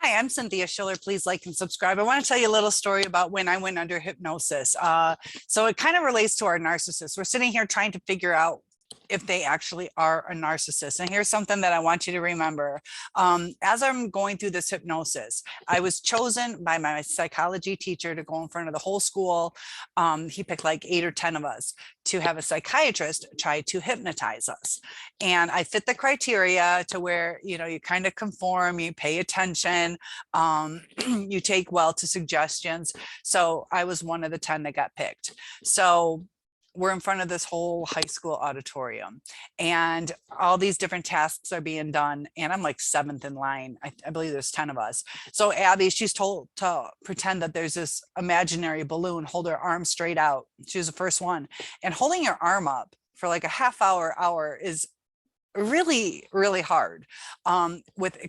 Hi, I'm Cynthia Schiller. Please like and subscribe. I want to tell you a little story about when I went under hypnosis. So it kind of relates to our narcissist. We're sitting here trying to figure out if they actually are a narcissist. And here's something that I want you to remember. As I'm going through this hypnosis, I was chosen by my psychology teacher to go in front of the whole school. He picked like 8 or 10 of us to have a psychiatrist try to hypnotize us. And I fit the criteria to where, you kind of conform, you pay attention, you take well to suggestions. So I was one of the 10 that got picked. So we're in front of this whole high school auditorium and all these different tasks are being done. And I'm like 7th in line. I believe there's 10 of us. So Abby, she's told to pretend that there's this imaginary balloon, hold her arm straight out. She was the first one. And holding your arm up for like a half hour is really, really hard,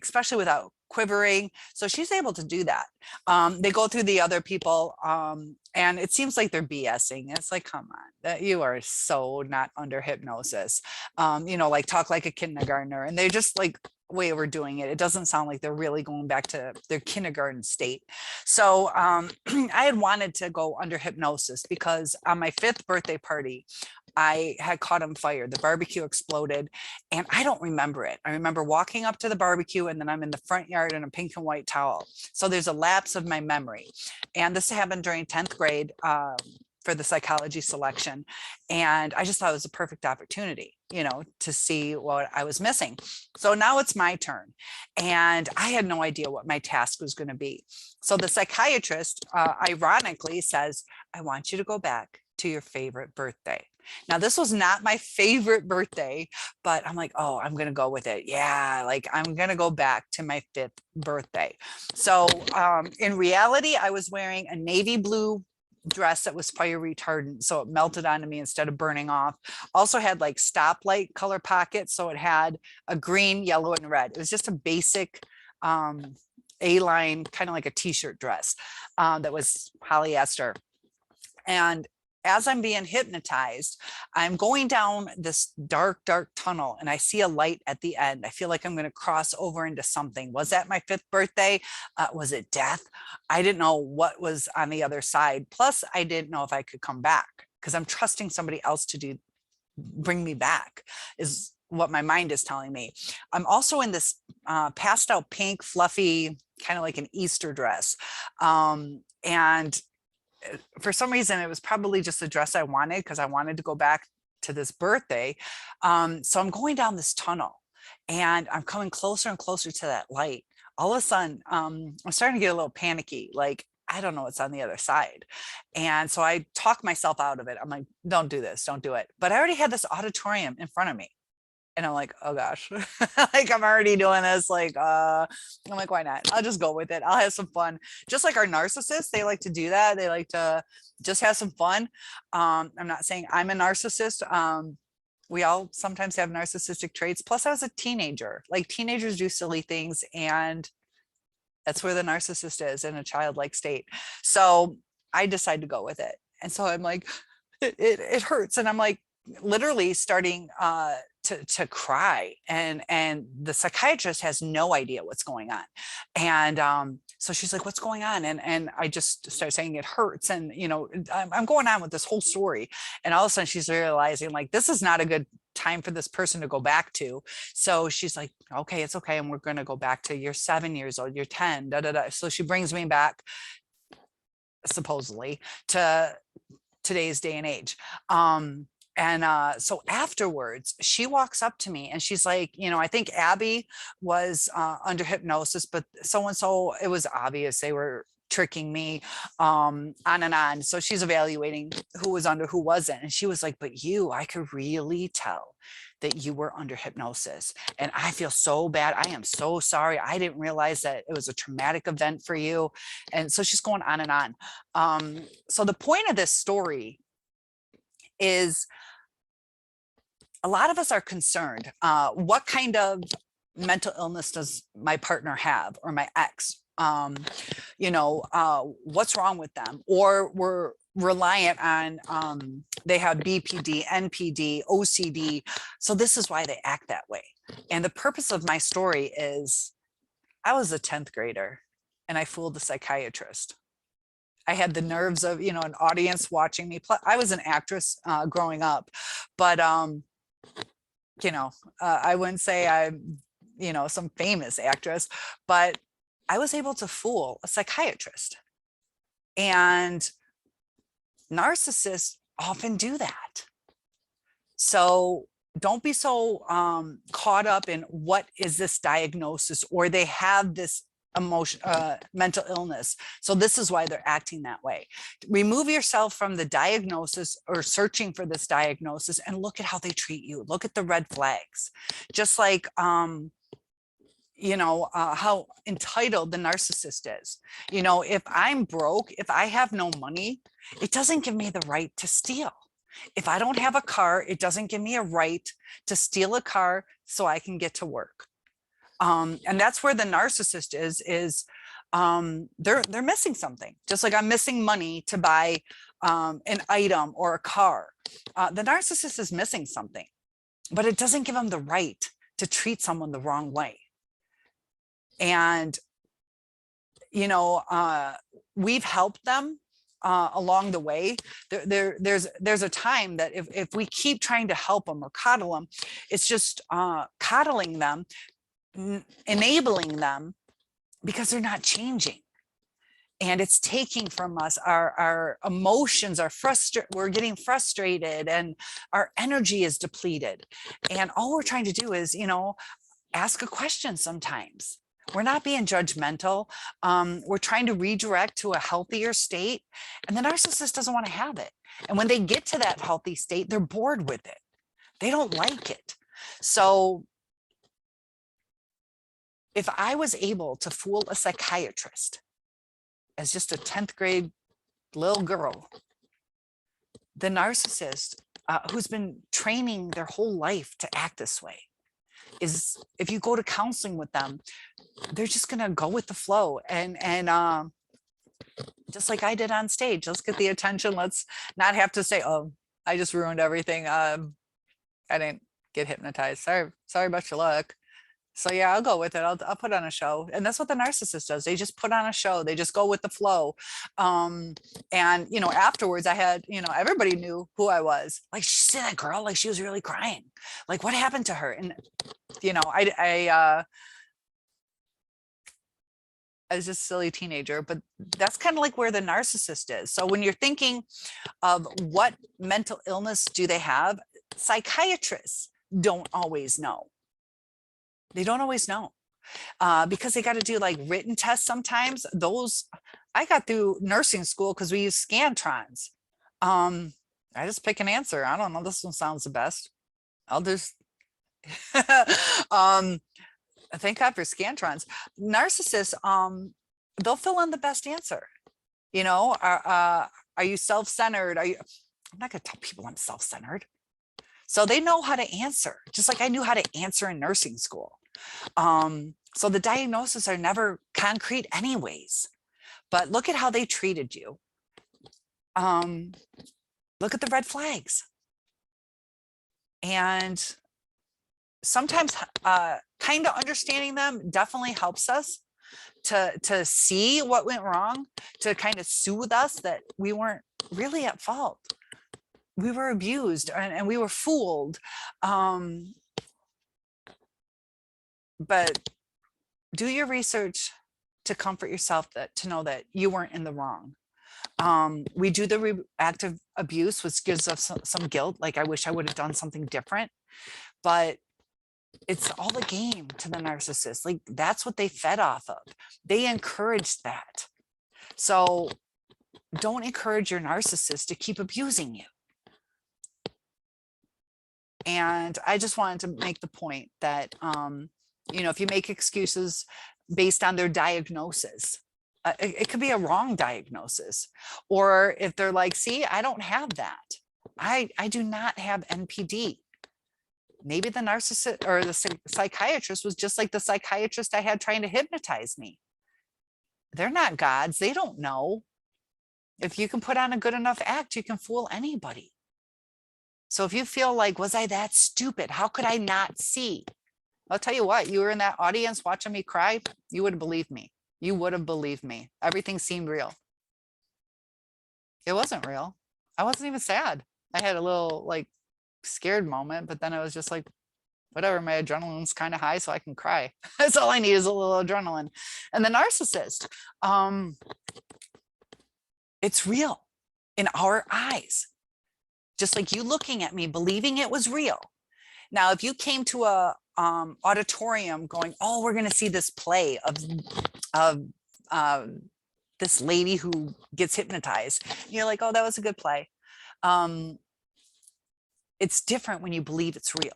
especially without quivering. So she's able to do that. They go through the other people, and it seems like they're BSing. It's like, come on, that you are so not under hypnosis. Like talk like a kindergartner, and they're just like way overdoing it. It doesn't sound like they're really going back to their kindergarten state. So I had wanted to go under hypnosis because on my 5th birthday party, I had caught on fire. The barbecue exploded and I don't remember it. I remember walking up to the barbecue and then I'm in the front yard in a pink and white towel. So there's a lapse of my memory. And this happened during 10th grade for the psychology selection. And I just thought it was a perfect opportunity, to see what I was missing. So now it's my turn. And I had no idea what my task was going to be. So the psychiatrist, ironically, says, I want you to go back to your favorite birthday. Now, this was not my favorite birthday, but I'm like, oh, I'm going to go with it. Yeah, like I'm going to go back to my 5th birthday. So in reality, I was wearing a navy blue dress that was fire retardant. So it melted onto me instead of burning off. Also had like stoplight color pockets. So it had a green, yellow, and red. It was just a basic A-line, kind of like a t-shirt dress that was polyester. And as I'm being hypnotized, I'm going down this dark, dark tunnel and I see a light at the end. I feel like I'm going to cross over into something. Was that my 5th birthday? Was it death? I didn't know what was on the other side. Plus, I didn't know if I could come back because I'm trusting somebody else to bring me back is what my mind is telling me. I'm also in this pastel pink, fluffy, kind of like an Easter dress. And for some reason, it was probably just the dress I wanted because I wanted to go back to this birthday. So I'm going down this tunnel and I'm coming closer and closer to that light. All of a sudden, I'm starting to get a little panicky, like, I don't know what's on the other side. And so I talk myself out of it. I'm like, don't do this, don't do it. But I already had this auditorium in front of me. And I'm like, oh gosh, like I'm already doing this. Like, I'm like, why not? I'll just go with it. I'll have some fun. Just like our narcissists, they like to do that. They like to just have some fun. I'm not saying I'm a narcissist. We all sometimes have narcissistic traits. Plus I was a teenager. Like teenagers do silly things and that's where the narcissist is, in a childlike state. So I decided to go with it. And so I'm like, it hurts. And I'm like literally starting to cry, and the psychiatrist has no idea what's going on. And so she's like, what's going on? And I just start saying it hurts. And, I'm going on with this whole story. And all of a sudden she's realizing like, this is not a good time for this person to go back to. So she's like, okay, it's okay. And we're going to go back to you're 7 years old, you're 10, da, da, da. So she brings me back supposedly to today's day and age. So afterwards, she walks up to me and she's like, I think Abby was under hypnosis, but so-and-so, it was obvious they were tricking me, on and on. So she's evaluating who was under, who wasn't. And she was like, but I could really tell that you were under hypnosis. And I feel so bad. I am so sorry. I didn't realize that it was a traumatic event for you. And so she's going on and on. So the point of this story is a lot of us are concerned. What kind of mental illness does my partner have, or my ex? What's wrong with them? Or we're reliant on, they have BPD, NPD, OCD. So this is why they act that way. And the purpose of my story is I was a 10th grader and I fooled the psychiatrist. I had the nerves of, an audience watching me. I was an actress growing up, but, I wouldn't say I'm, some famous actress, but I was able to fool a psychiatrist. And narcissists often do that. So don't be so caught up in what is this diagnosis, or they have this mental illness. So this is why they're acting that way. Remove yourself from the diagnosis or searching for this diagnosis and look at how they treat you. Look at the red flags. Just like, how entitled the narcissist is. If I'm broke, if I have no money, it doesn't give me the right to steal. If I don't have a car, it doesn't give me a right to steal a car so I can get to work. And that's where the narcissist is they're missing something. Just like I'm missing money to buy an item or a car. The narcissist is missing something, but it doesn't give them the right to treat someone the wrong way. And, we've helped them along the way. There's a time that if we keep trying to help them or coddle them, it's just coddling them, enabling them, because they're not changing. And it's taking from us our emotions, we're getting frustrated and our energy is depleted. And all we're trying to do is, ask a question sometimes. We're not being judgmental. We're trying to redirect to a healthier state. And the narcissist doesn't want to have it. And when they get to that healthy state, they're bored with it. They don't like it. So if I was able to fool a psychiatrist as just a 10th grade little girl, the narcissist who's been training their whole life to act this way, is if you go to counseling with them, they're just going to go with the flow and just like I did on stage, let's get the attention. Let's not have to say, oh, I just ruined everything. I didn't get hypnotized. Sorry about your luck. So yeah, I'll go with it. I'll put on a show. And that's what the narcissist does. They just put on a show. They just go with the flow. And, afterwards I had, everybody knew who I was. Like, see that girl? Like, she was really crying. Like, what happened to her? And, I was just a silly teenager, but that's kind of like where the narcissist is. So when you're thinking of what mental illness do they have, psychiatrists don't always know. They don't always know because they got to do like written tests sometimes. Those I got through nursing school because we use Scantrons. I just pick an answer. I don't know. This one sounds the best. I'll just thank God for Scantrons. Narcissists, they'll fill in the best answer. Are you self-centered? I'm not going to tell people I'm self-centered. So they know how to answer, just like I knew how to answer in nursing school. So the diagnoses are never concrete anyways, but look at how they treated you. Look at the red flags. And sometimes kind of understanding them definitely helps us to see what went wrong, to kind of soothe us that we weren't really at fault. We were abused and we were fooled. But do your research to comfort yourself, to know that you weren't in the wrong. We do the reactive abuse, which gives us some guilt. Like, I wish I would have done something different, but it's all a game to the narcissist. Like, that's what they fed off of. They encouraged that. So don't encourage your narcissist to keep abusing you. And I just wanted to make the point that, if you make excuses based on their diagnosis, it could be a wrong diagnosis. Or if they're like, see, I don't have that. I do not have NPD. Maybe the narcissist or the psychiatrist was just like the psychiatrist I had trying to hypnotize me. They're not gods. They don't know. If you can put on a good enough act, you can fool anybody. So if you feel like, was I that stupid? How could I not see? I'll tell you what, you were in that audience watching me cry, you would have believed me. You would have believed me. Everything seemed real. It wasn't real. I wasn't even sad. I had a little like scared moment, but then I was just like, whatever, my adrenaline's kind of high, so I can cry. That's all I need is a little adrenaline. And the narcissist, it's real in our eyes. Just like you looking at me, believing it was real. Now, if you came to a auditorium going, oh, we're going to see this play of this lady who gets hypnotized, and you're like, oh, that was a good play. It's different when you believe it's real.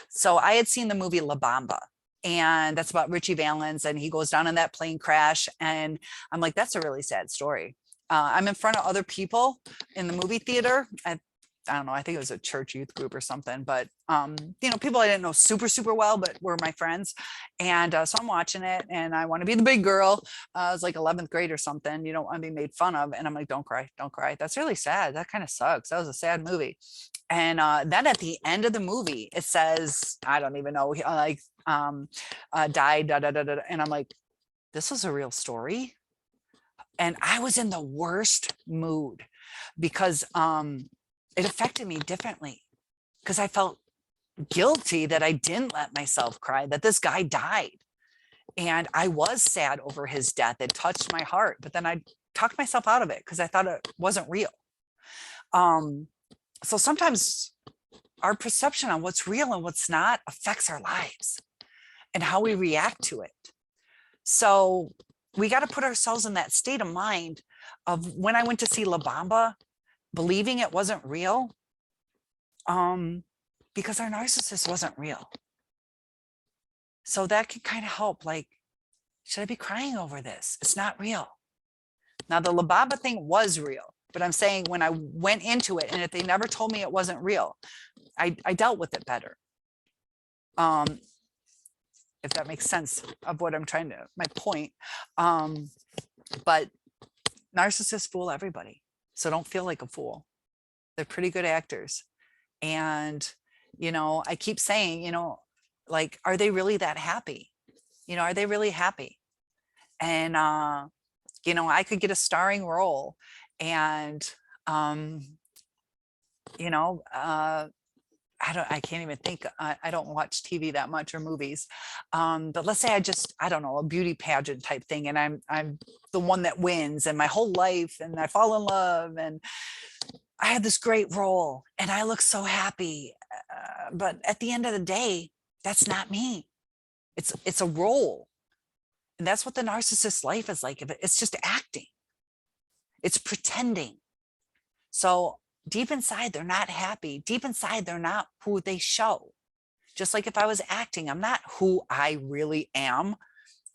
So I had seen the movie La Bamba, and that's about Richie Valens, and he goes down in that plane crash. And I'm like, that's a really sad story. I'm in front of other people in the movie theater. I don't know, I think it was a church youth group or something, but you know, people I didn't know super well, but were my friends. And so I'm watching it, and I want to be the big girl. I was like 11th grade or something. You don't want to be made fun of. And I'm like, don't cry, don't cry. That's really sad. That kind of sucks. That was a sad movie. And then at the end of the movie, it says, I don't even know, like died, da, da, da, da. And I'm like, this was a real story. And I was in the worst mood because it affected me differently, because I felt guilty that I didn't let myself cry, that this guy died. And I was sad over his death. It touched my heart, but then I talked myself out of it because I thought it wasn't real. So sometimes our perception on what's real and what's not affects our lives and how we react to it. So we got to put ourselves in that state of mind of when I went to see La Bamba, believing it wasn't real, because our narcissist wasn't real. So that can kind of help, like, should I be crying over this? It's not real. Now the La Bamba thing was real, but I'm saying when I went into it, and if they never told me it wasn't real, I dealt with it better. If that makes sense of what I'm trying to, my point. But narcissists fool everybody. So don't feel like a fool. They're pretty good actors. And, you know, I keep saying, you know, like, are they really that happy? You know, are they really happy? And, you know, I could get a starring role and, you know, I can't even think, I don't watch TV that much or movies. But let's say I don't know, a beauty pageant type thing. And I'm the one that wins and my whole life, and I fall in love and I have this great role and I look so happy. But at the end of the day, that's not me. It's a role. And that's what the narcissist's life is like. It's just acting. It's pretending. So deep inside, they're not happy. Deep inside, they're not who they show. Just like if I was acting, I'm not who I really am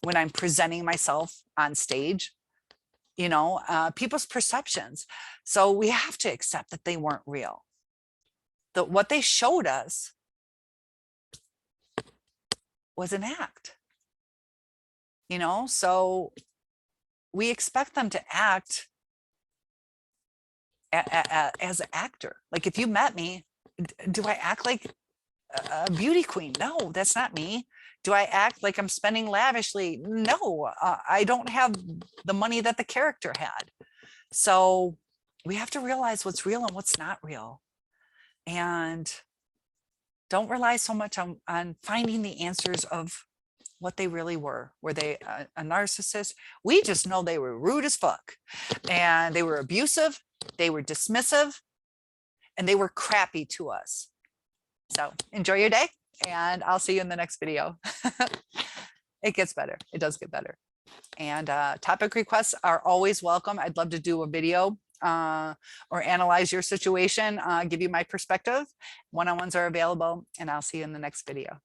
when I'm presenting myself on stage, you know, people's perceptions. So we have to accept that they weren't real. What they showed us was an act, you know, so we expect them to act as an actor. Like if you met me, do I act like a beauty queen? No, that's not me. Do I act like I'm spending lavishly? No, I don't have the money that the character had. So we have to realize what's real and what's not real. And don't rely so much on finding the answers of what they really were. Were they a narcissist? We just know they were rude as fuck, and they were abusive, they were dismissive, and they were crappy to us. So enjoy your day, and I'll see you in the next video. It gets better. It does get better. And topic requests are always welcome. I'd love to do a video or analyze your situation, give you my perspective. One-on-ones are available, and I'll see you in the next video.